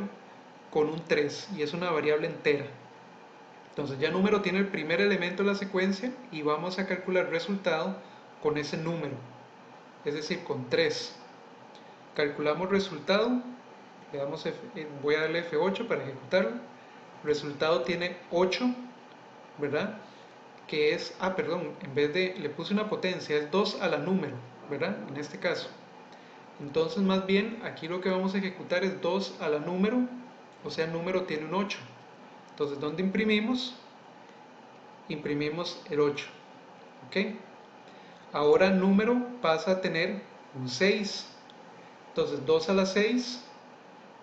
con un 3, y es una variable entera. Entonces ya número tiene el primer elemento de la secuencia y vamos a calcular resultado con ese número, es decir, con 3. Calculamos resultado, voy a darle F8 para ejecutarlo. Resultado tiene 8, ¿verdad? Que es, perdón, en vez de, le puse una potencia, es 2 a la número, ¿verdad? En este caso. Entonces más bien aquí lo que vamos a ejecutar es 2 a la número, o sea, el número tiene un 8. Entonces, ¿dónde imprimimos? Imprimimos el 8. ¿Ok? Ahora el número pasa a tener un 6. Entonces 2 a la 6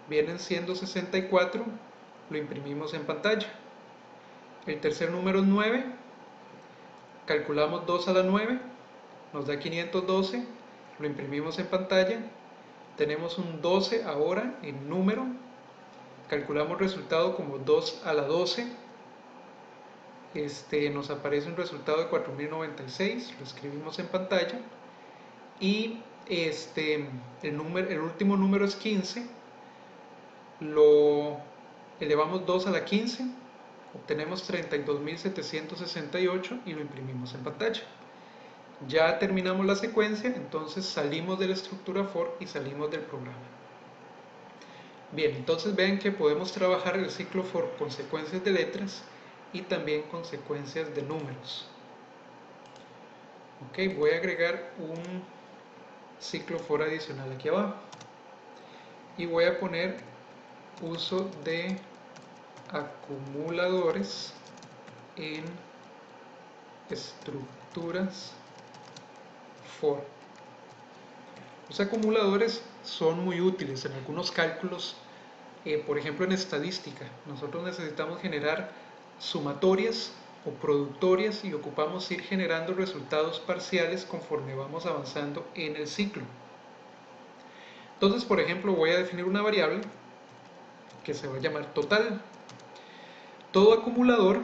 vienen siendo 64, lo imprimimos en pantalla. El tercer número es 9, calculamos 2 a la 9, nos da 512, lo imprimimos en pantalla. Tenemos un 12 ahora en número, calculamos resultado como 2 a la 12, nos aparece un resultado de 4096, lo escribimos en pantalla. Y el último número es 15, lo elevamos 2 a la 15, obtenemos 32.768 y lo imprimimos en pantalla. Ya terminamos la secuencia, entonces salimos de la estructura for y salimos del programa. Bien, entonces vean que podemos trabajar el ciclo for con secuencias de letras y también con secuencias de números. Ok, voy a agregar un ciclo for adicional aquí abajo y voy a poner uso de acumuladores en estructuras for. Los acumuladores son muy útiles en algunos cálculos, por ejemplo en estadística. Nosotros necesitamos generar sumatorias o productorias y ocupamos ir generando resultados parciales conforme vamos avanzando en el ciclo. Entonces, por ejemplo, voy a definir una variable que se va a llamar total. Todo acumulador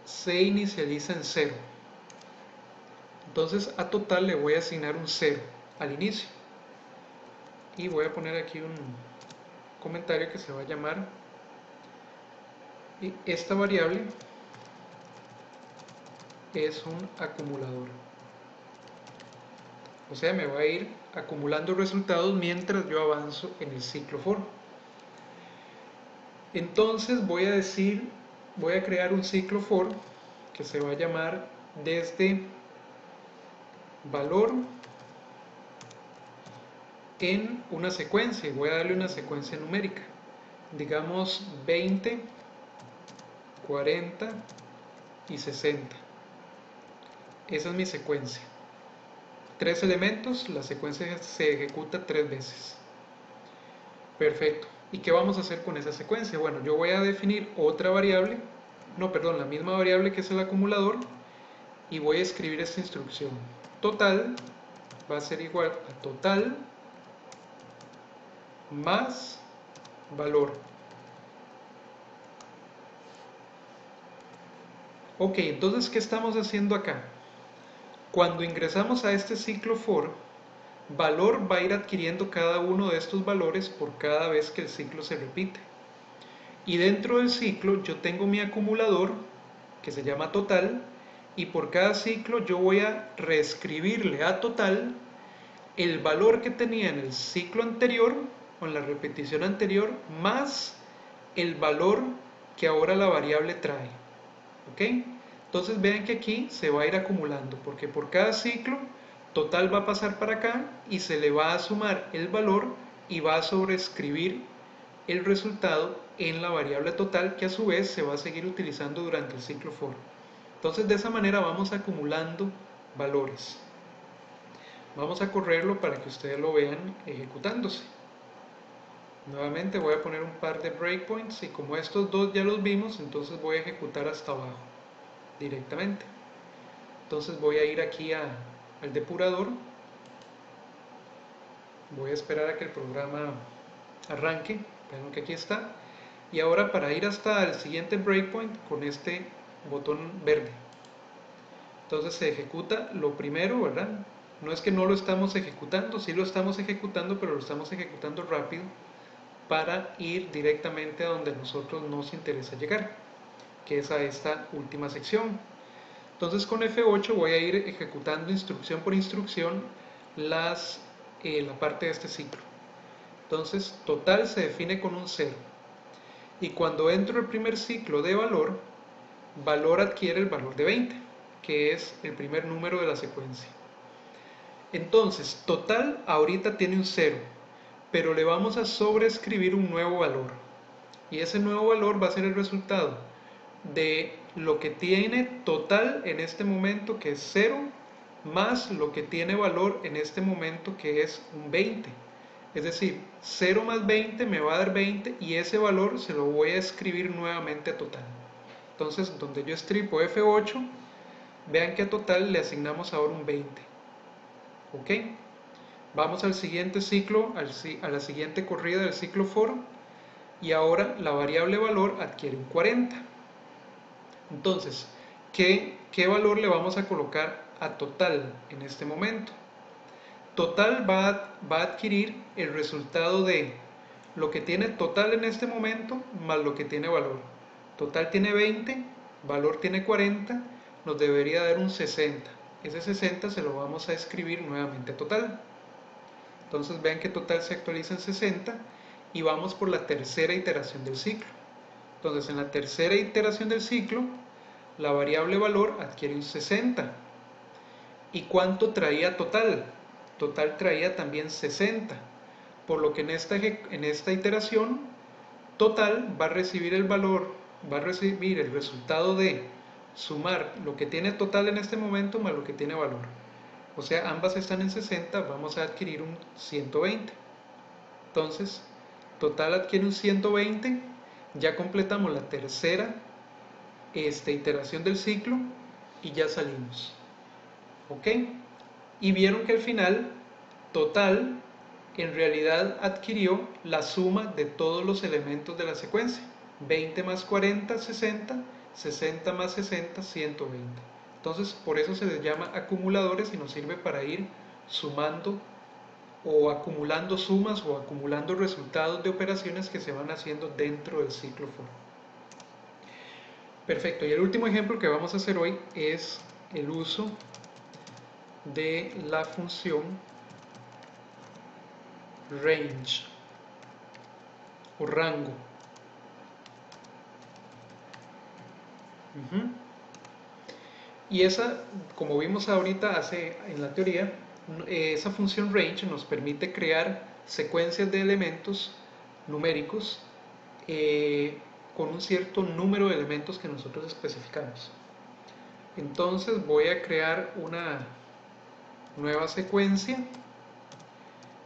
se inicializa en 0. Entonces a total le voy a asignar un 0 al inicio. Y voy a poner aquí un comentario que se va a llamar, y esta variable es un acumulador. O sea, me va a ir acumulando resultados mientras yo avanzo en el ciclo for. Entonces voy a crear un ciclo for que se va a llamar desde valor en una secuencia, y voy a darle una secuencia numérica, digamos 20, 40 y 60. Esa es mi secuencia. 3 elementos, la secuencia se ejecuta 3 veces. Perfecto. ¿Y qué vamos a hacer con esa secuencia? Bueno, yo voy a definir otra variable, la misma variable que es el acumulador, y voy a escribir esta instrucción. Total va a ser igual a total más valor. Ok, entonces, ¿qué estamos haciendo acá? Cuando ingresamos a este ciclo for, valor va a ir adquiriendo cada uno de estos valores por cada vez que el ciclo se repite. Y dentro del ciclo yo tengo mi acumulador que se llama total, y por cada ciclo yo voy a reescribirle a total el valor que tenía en el ciclo anterior o en la repetición anterior más el valor que ahora la variable trae. ¿Ok? Entonces vean que aquí se va a ir acumulando, porque por cada ciclo total va a pasar para acá y se le va a sumar el valor y va a sobreescribir el resultado en la variable total, que a su vez se va a seguir utilizando durante el ciclo for. Entonces de esa manera vamos acumulando valores. Vamos a correrlo para que ustedes lo vean ejecutándose. Nuevamente voy a poner un par de breakpoints, y como estos dos ya los vimos, entonces voy a ejecutar hasta abajo directamente. Entonces voy a ir aquí al depurador, voy a esperar a que el programa arranque. Vean que aquí está, y ahora para ir hasta el siguiente breakpoint con este botón verde, entonces se ejecuta lo primero, ¿verdad? No es que no lo estamos ejecutando, sí lo estamos ejecutando, pero lo estamos ejecutando rápido para ir directamente a donde a nosotros nos interesa llegar, que es a esta última sección. Entonces con F8 voy a ir ejecutando instrucción por instrucción la parte de este ciclo. Entonces total se define con un 0, y cuando entro el primer ciclo de valor, valor adquiere el valor de 20, que es el primer número de la secuencia. Entonces total ahorita tiene un 0, pero le vamos a sobreescribir un nuevo valor, y ese nuevo valor va a ser el resultado de lo que tiene total en este momento, que es 0, más lo que tiene valor en este momento, que es un 20. Es decir, 0 más 20 me va a dar 20 y ese valor se lo voy a escribir nuevamente a total. Entonces, donde yo estripo F8, vean que a total le asignamos ahora un 20. ¿Ok? Vamos al siguiente ciclo, a la siguiente corrida del ciclo for, y ahora la variable valor adquiere un 40. Entonces, ¿qué valor le vamos a colocar a total en este momento? Total va a adquirir el resultado de lo que tiene total en este momento más lo que tiene valor. Total tiene 20, valor tiene 40, nos debería dar un 60. Ese 60 se lo vamos a escribir nuevamente a total. Entonces vean que total se actualiza en 60 y vamos por la tercera iteración del ciclo. Entonces en la tercera iteración del ciclo, la variable valor adquiere un 60. ¿Y cuánto traía total? Total traía también 60. Por lo que en esta iteración, total va a recibir el valor, va a recibir el resultado de sumar lo que tiene total en este momento más lo que tiene valor. O sea, ambas están en 60, vamos a adquirir un 120. Entonces, total adquiere un 120, ya completamos la tercera iteración del ciclo y ya salimos. ¿Ok? Y vieron que al final, total, en realidad adquirió la suma de todos los elementos de la secuencia. 20 más 40, 60, 60 más 60, 120. Entonces, por eso se les llama acumuladores y nos sirve para ir sumando o acumulando sumas o acumulando resultados de operaciones que se van haciendo dentro del ciclo for. Perfecto, y el último ejemplo que vamos a hacer hoy es el uso de la función range o rango. Y esa, como vimos ahorita en la teoría, esa función range nos permite crear secuencias de elementos numéricos con un cierto número de elementos que nosotros especificamos. Entonces voy a crear una nueva secuencia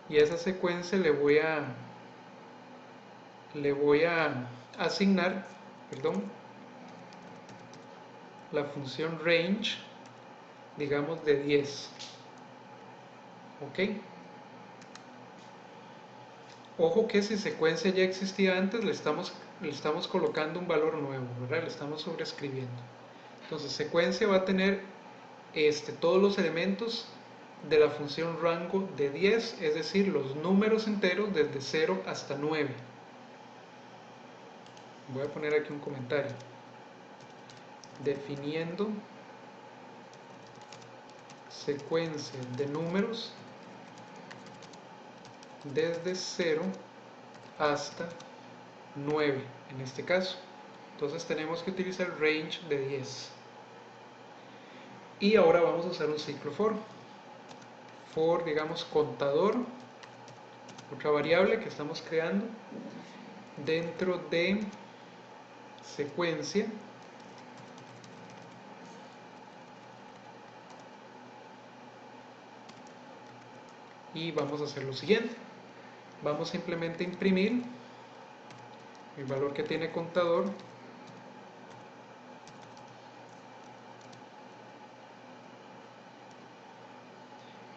y a esa secuencia le voy a asignar, la función range, digamos de 10. ¿Ok? Ojo que si secuencia ya existía antes, le estamos colocando un valor nuevo, ¿verdad? Le estamos sobreescribiendo. Entonces, secuencia va a tener todos los elementos de la función rango de 10, es decir, los números enteros desde 0 hasta 9. Voy a poner aquí un comentario. Definiendo secuencia de números desde 0 hasta 9 en este caso. Entonces tenemos que utilizar range de 10. Y ahora vamos a usar un ciclo for, digamos, contador, otra variable que estamos creando dentro de secuencia. Y vamos a hacer lo siguiente. Vamos simplemente a imprimir el valor que tiene contador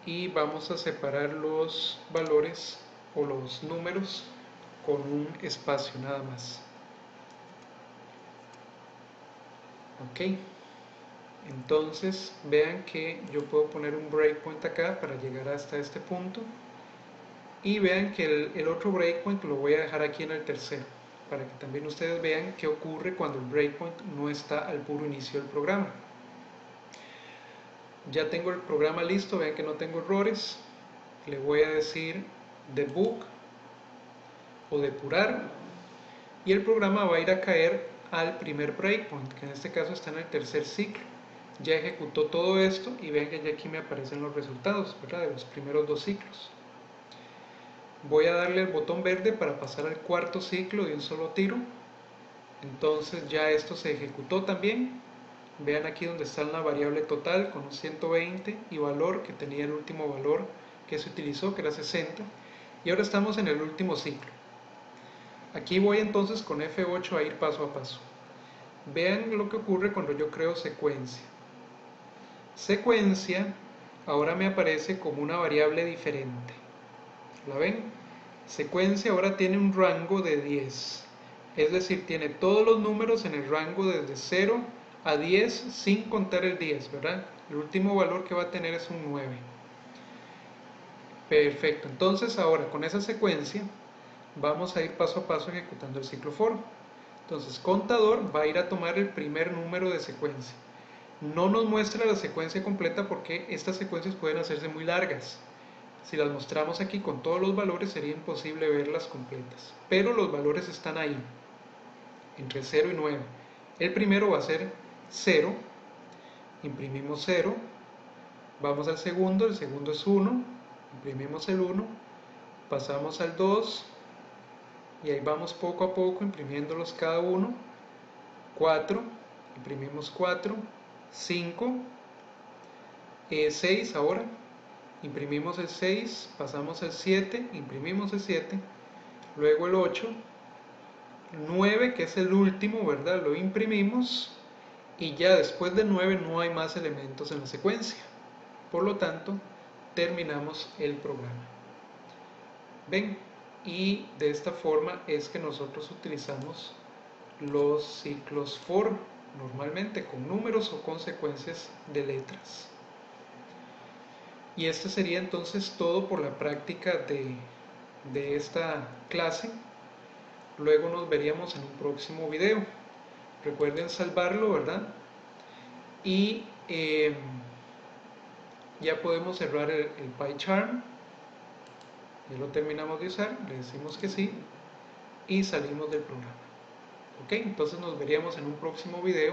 y vamos a separar los valores o los números con un espacio nada más. Ok, entonces vean que yo puedo poner un breakpoint acá para llegar hasta este punto y vean que el otro breakpoint lo voy a dejar aquí en el tercero para que también ustedes vean qué ocurre cuando el breakpoint no está al puro inicio del programa. Ya tengo el programa listo, vean que no tengo errores. Le voy a decir debug o depurar y el programa va a ir a caer al primer breakpoint, que en este caso está en el tercer ciclo. Ya ejecutó todo esto y vean que ya aquí me aparecen los resultados, ¿verdad? De los primeros dos ciclos. Voy a darle el botón verde para pasar al cuarto ciclo de un solo tiro. Entonces ya esto se ejecutó también. Vean aquí donde está la variable total con un 120 y valor que tenía el último valor que se utilizó, que era 60. y ahora estamos en el último ciclo. Aquí voy entonces con F8 a ir paso a paso. Vean lo que ocurre cuando yo creo secuencia. Secuencia ahora me aparece como una variable diferente. ¿La ven? Secuencia ahora tiene un rango de 10. Es decir, tiene todos los números en el rango desde 0 a 10 sin contar el 10, ¿verdad? El último valor que va a tener es un 9. Perfecto, entonces ahora con esa secuencia vamos a ir paso a paso ejecutando el ciclo for. Entonces contador va a ir a tomar el primer número de secuencia. No nos muestra la secuencia completa porque estas secuencias pueden hacerse muy largas. Si las mostramos aquí con todos los valores sería imposible verlas completas. Pero los valores están ahí, entre 0 y 9. El primero va a ser 0, imprimimos 0, vamos al segundo, el segundo es 1, imprimimos el 1, pasamos al 2, y ahí vamos poco a poco imprimiéndolos cada uno. 4, imprimimos 4, 5, 6 ahora, imprimimos el 6, pasamos al 7, imprimimos el 7, luego el 8, 9 que es el último, ¿verdad? Lo imprimimos y ya después de 9 no hay más elementos en la secuencia. Por lo tanto, terminamos el programa. ¿Ven? Y de esta forma es que nosotros utilizamos los ciclos for, normalmente con números o con secuencias de letras. Y este sería entonces todo por la práctica de esta clase. Luego nos veríamos en un próximo video. Recuerden salvarlo, ¿verdad? Y ya podemos cerrar el PyCharm. Ya lo terminamos de usar, le decimos que sí y salimos del programa. Ok, entonces nos veríamos en un próximo video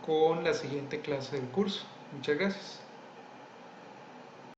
con la siguiente clase del curso. Muchas gracias.